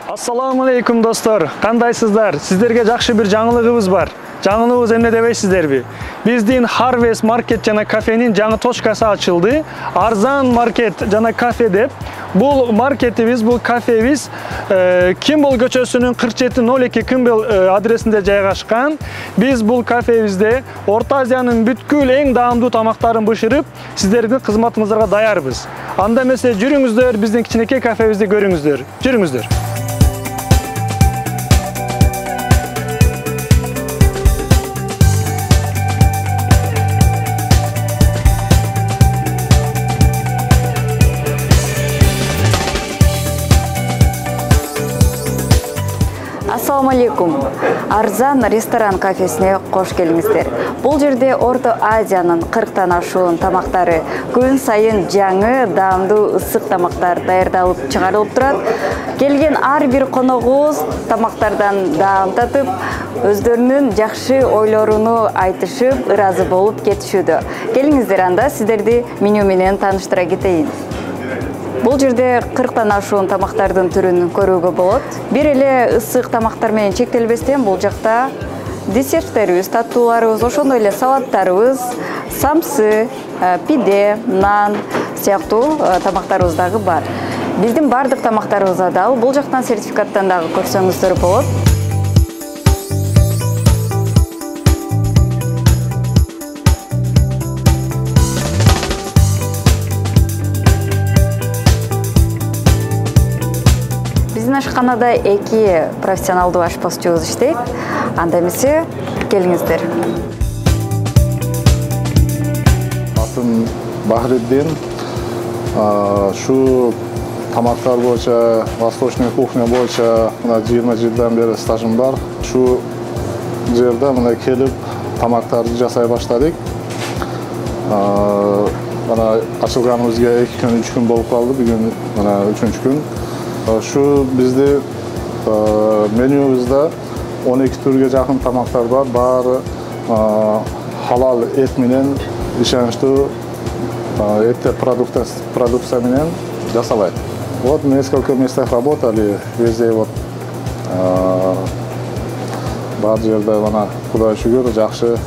Assalamu alaikum dostlar. Кандайсыздар? Сиздерге жакшы бир жаңылыгыбыз бар. Жаңылыгыбыз эмне дебейсиздерби? Биздин Harvest Market жана кафенин жаңы точкасы ачылды. Арзан маркет жана кафе деп. Бул маркетибиз, бул кафебиз Кимбл көчөсүнүн 4702 Кимбл адресинде жайгашкан. Биз бул кафебизде Орто Азиянын бүткүл эң даамдуу тамактарын бышырып, сиздердин кызматыңыздарга даярбыз. Анда эмесе жүрүңүздөр, биздин кичинекей кафебизди көрүңүздөр. Жүрүңүздөр. Assalamu alaikum. Арзан ресторан кафесине кош келиңиздер. Бул жерде Орто Азиянын 40тан ашуун тамактары күн сайын жаңы, даамдуу, ысык тамактар даярдалып чыгарылып турат. Келген ар бир коногубуз тамактардан даам татып, өздөрүнүн жакшы ойлоруну айтышып, ыраазы болуп кетишүүдө. Келиңиздер, анда сиздерди меню менен тааныштыра кетейин. Бул жерде 40тан ашуун тамактардын түрүн көрүүгө болот. Бир эле ысык тамактар менен чектелбестен бул жакта десерттерибиз, таттууларыбыз, ошондой эле салаттарыбыз, самсы, пиде, нан сыяктуу тамактарыбыз дагы бар. Биздин бардык тамактарыбызга дагы бул жактан сертификаттан дагы көрсөңүздөр болот. Биздин ашканада 2 профессионалдуу ашпазчыбыз иштейт. Анда эмесе келиңиздер. Атым Бахриддин. Шу тамактар боюнча, восточный кухня боюнча 20 жылдан бери стажым бар. Шу жерде мына келип тамактарды жасай баштадык. Мына ачылганыбызга 2 күн, 3 күн болуп калды. Бүгүн мына 3-күн күн. Şu bizde menübüzde 12 türge жақын тамақтар бар. Бары халал et менен, ишеничтүү этте продукция менен жасалат. Вот несколько местах работали, везде вот бар жерде мына Кудай шүгүр жакшы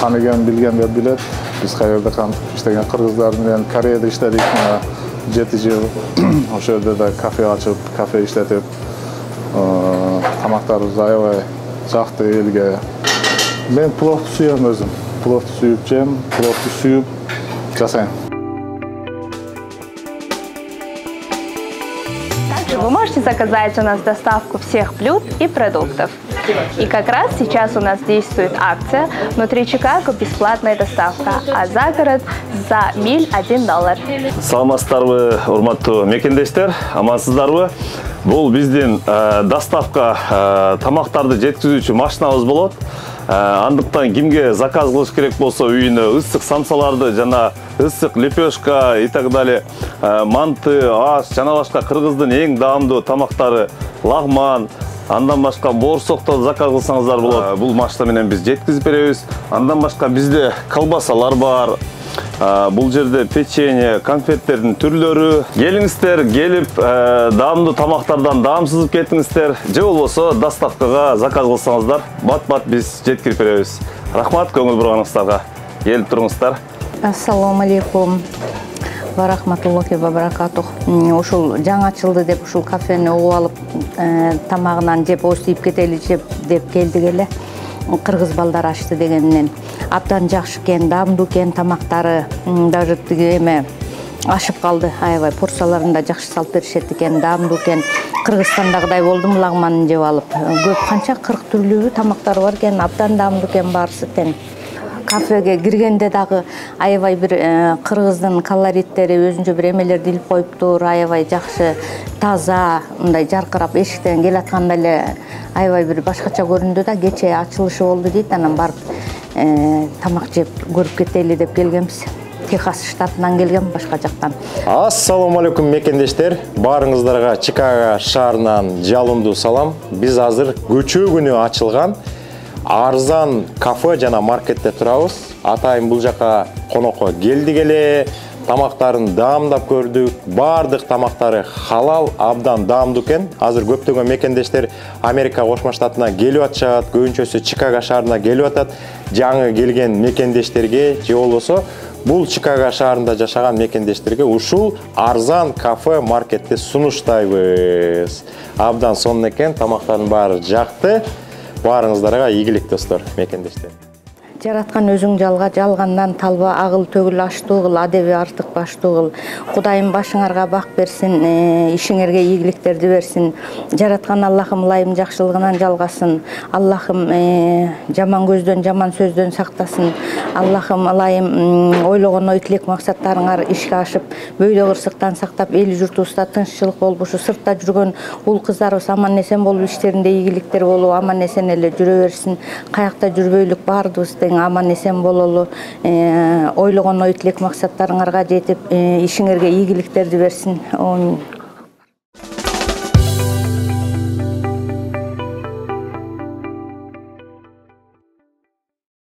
таныган билгендер билет. Биз кайерде иштеген кыргыздар менен Кореяда иштедик. 7 жыл ошол жерде да кафе ачып, кафе иштетип, тамактарыбыз аябай жакты элге. Мен пловду сүйөм өзүм. Пловду сүйүп жем, пловду сүйүп жасайм. Также вы можете заказать у нас доставку всех блюд и продуктов. И как раз сейчас у нас действует акция «Внутри Чикаго бесплатная доставка», а за город за миль $1. Саламатсыздарбы, урматтуу мекендештер, амансыздарбы? Бул биздин доставка тамактарды жеткизүүчү машинабыз болот. Андыктан кимге заказ кылыш керек болсо үйүнө ысык самсаларды жана ысык лепешка и так далее, манты, аш жана башка кыргыздын эң даамдуу тамактары лагман, андан башка боорсокту заказ кылсаңыздар болот. Бул машина менен биз жеткизип беребиз. Андан башка бизде колбасалар бар. Бул жерде печенье, конфеттердин түрлөрү. Келиңиздер, келип даамдуу тамактардан даамсызып кетиңиздер. Же болбосо доставкага заказ кылсаңыздар, бат-бат биз жеткирип беребиз. Рахмат көңүл бурганыңыздарга. Келип туруңуздар. Ассаламу алейкум. Ва рахматуллахи ва баракатух. Ушул жаңы ачылды деп ушул кафени угуп алып, тамагынан жеп ойсуйуп кетели деп келдик эле. Кыргыз балдар ачты дегенинен абдан жакшы экен, даамдуу экен тамактары. Даже тиги эме ашып калды. Аябай порцияларында жакшы салып беришет экен, даамдуу экен. Кыргызстандагыдай болдум лагманын жеп алып. Көп канча 40 түрлүү тамактар бар экен, абдан даамдуу экен баарысы тең. Кафеге киргенде дагы аябай бир кыргыздын колориттери өзүнчө бир эмелерди илип коюптур, аябай жакшы, таза, мындай жаркырап эшиктен келатканда эле аябай бир башкача көрүндү да, кечээ ачылышы болду дейт, анан барып тамак жеп көрүп кетели деп келгенбиз. Техас штатынан келген, башка жактан. Ассаламу алейкум мекендештер. Баарыңыздарга Чикаго шаарынан жалындуу салам. Биз азыр көчө күнү ачылган арзан кафе жана маркетте турабыз. Атайын бул жака конокко келдик эле. тамактарын даамдап көрдүк. Бардык тамактары халал, абдан даамдуу экен. Азыр көптөгөн мекендештер Америка Кошмо Штатына келип атышат, көбүнчөсү Чикаго шаарына келип атат. Жаңы келген мекендештерге же болбосо бул Чикаго шаарында жашаган мекендештерге ушул арзан кафе маркетти сунуштайбыз. Абдан сонун экен, тамактардын баары жакты. Баарыңыздарга ийгилик достор, мекендештер. Жараткан өзүң жалга, жалгандан талба, агыл төгүл аштуу кыл, адеби артык баштуу кыл. Кудайым башыңарга бак берсин, ишиңерге ийгиликтерди берсин. Жараткан Аллахым ылайым жакшылыгынан жалгасын. Аллахым жаман көздөн, жаман сөздөн сактасын. Аллахым ылайым ойлогон ой тилек максаттарыңар ишке ашып, бөйдө кырсыктан сактап, эл журтубузда тынччылык болуп, ушу сыртта жүргөн ул кыздарыбыз аман эсен болуп, иштеринде ийгиликтер болуп, аман эсен эле жүрө берсин. Каякта жүрбөйлүк баардыгыбыз аман эсен бололу, ойлогон ой тилек максаттарыңарга жетип, ишиңерге ийгиликтерди берсин.